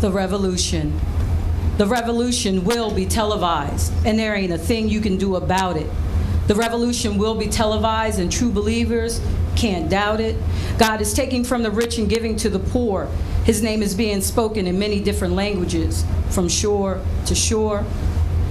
The revolution. The revolution will be televised, and there ain't a thing you can do about it. The revolution will be televised, and true believers can't doubt it. God is taking from the rich and giving to the poor. His name is being spoken in many different languages, from shore to shore.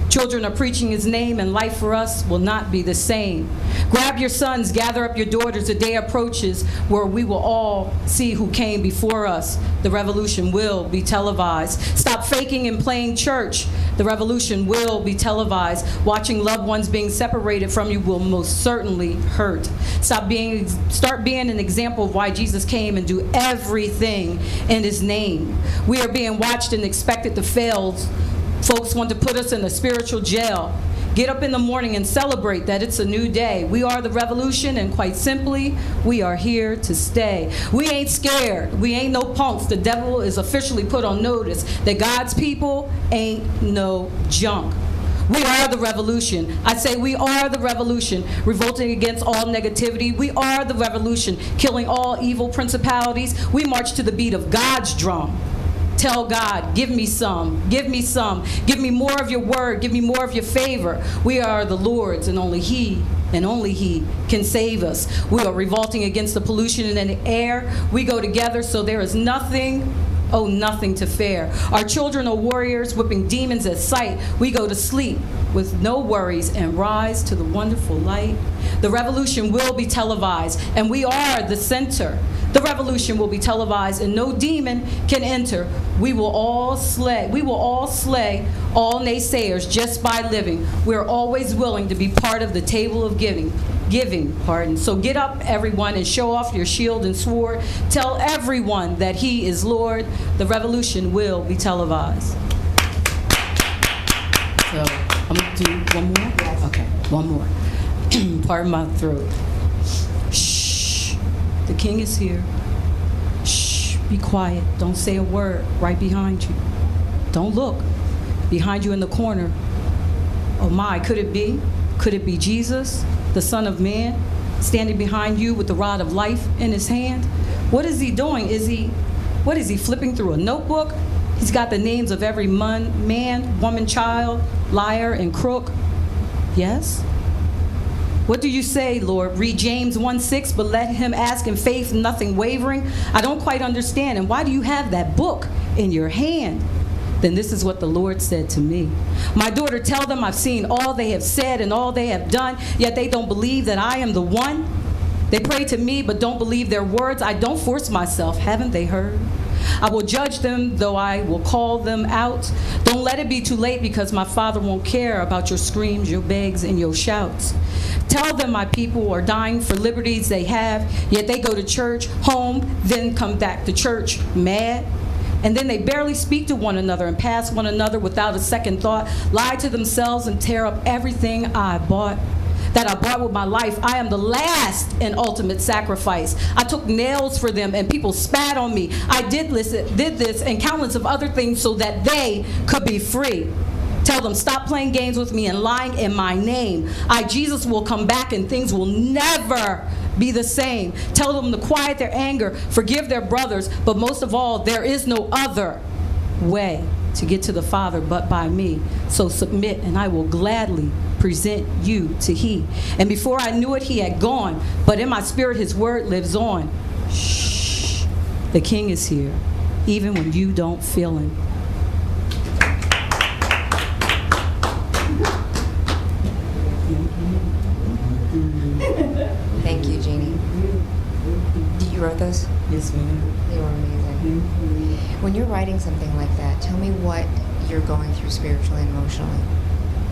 Children are preaching his name, and life for us will not be the same. Grab your sons, gather up your daughters. The day approaches where we will all see who came before us. The revolution will be televised. Stop faking and playing church. The revolution will be televised. Watching loved ones being separated from you will most certainly hurt. Start being an example of why Jesus came and do everything in his name. We are being watched and expected to fail. Folks want to put us in a spiritual jail. Get up in the morning and celebrate that it's a new day. We are the revolution, and quite simply, we are here to stay. We ain't scared. We ain't no punks. The devil is officially put on notice that God's people ain't no junk. We are the revolution. I say we are the revolution, revolting against all negativity. We are the revolution, killing all evil principalities. We march to the beat of God's drum. Tell God, give me some, give me some, give me more of your word, give me more of your favor. We are the Lord's, and only he can save us. We are revolting against the pollution in the air. We go together, so there is nothing to fear. Our children are warriors, whipping demons at sight. We go to sleep with no worries and rise to the wonderful light. The revolution will be televised, and we are the center. The revolution will be televised, and no demon can enter. We will all slay all naysayers just by living. We're always willing to be part of the table of giving. So get up, everyone, and show off your shield and sword. Tell everyone that he is Lord. The revolution will be televised. So I'm going to do one more? Yes. Okay, one more. Pardon my throat. Shh. The king is here. Shh. Be quiet. Don't say a word. Right behind you. Don't look. Behind you in the corner. Oh my, could it be? Could it be Jesus, the Son of Man, standing behind you with the rod of life in his hand? What is he doing? What is he flipping through a notebook? He's got the names of every man, woman, child, liar, and crook. Yes? What do you say, Lord? Read James 1:6, but let him ask in faith, nothing wavering. I don't quite understand. And why do you have that book in your hand? Then this is what the Lord said to me. My daughter, tell them I've seen all they have said and all they have done, yet they don't believe that I am the one. They pray to me, but don't believe their words. I don't force myself. Haven't they heard? I will judge them, though I will call them out. Don't let it be too late, because my Father won't care about your screams, your begs, and your shouts. Tell them my people are dying for liberties they have, yet they go to church, home, then come back to church, mad. And then they barely speak to one another and pass one another without a second thought, lie to themselves and tear up everything I bought with my life. I am the last and ultimate sacrifice. I took nails for them and people spat on me. I did this and countless of other things so that they could be free. Tell them, stop playing games with me and lying in my name. Jesus will come back and things will never be the same. Tell them to quiet their anger, forgive their brothers, but most of all, there is no other way to get to the Father but by me. So submit, and I will gladly present you to he. And before I knew it, he had gone, but in my spirit his word lives on. Shh, the king is here, even when you don't feel him. Thank you, Gennie. You wrote those? Yes, ma'am. They were amazing. When you're writing something like that, tell me what you're going through spiritually and emotionally.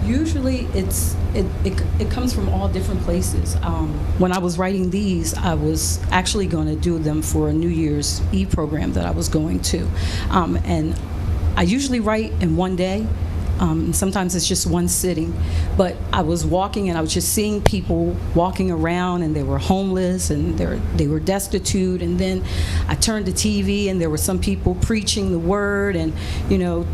Usually it comes from all different places. When I was writing these, I was actually going to do them for a New Year's Eve program that I was going to. And I usually write in one day. Sometimes it's just one sitting. But I was walking and I was just seeing people walking around, and they were homeless and they were destitute. And then I turned the TV and there were some people preaching the word and,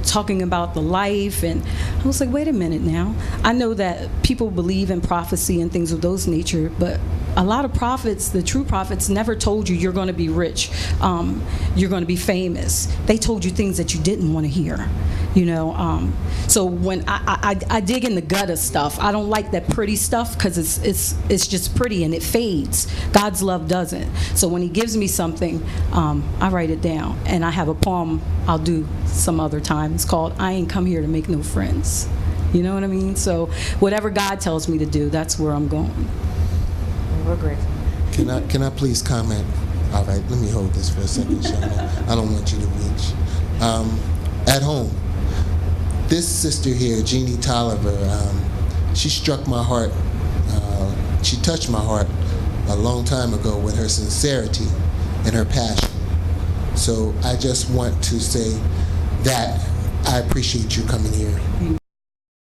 talking about the life. And I was like, wait a minute now. I know that people believe in prophecy and things of those nature, but a lot of prophets, the true prophets, never told you you're going to be rich, you're going to be famous. They told you things that you didn't want to hear, So when I dig in the gut of stuff, I don't like that pretty stuff because it's just pretty and it fades. God's love doesn't. So when He gives me something, I write it down, and I have a poem I'll do some other time. It's called "I Ain't Come Here to Make No Friends." You know what I mean? So whatever God tells me to do, that's where I'm going. We're grateful. Can I please comment? All right, let me hold this for a second, Shana. I don't want you to reach. At home, this sister here, Gennie Tolliver, she struck my heart. She touched my heart a long time ago with her sincerity and her passion. So I just want to say that I appreciate you coming here.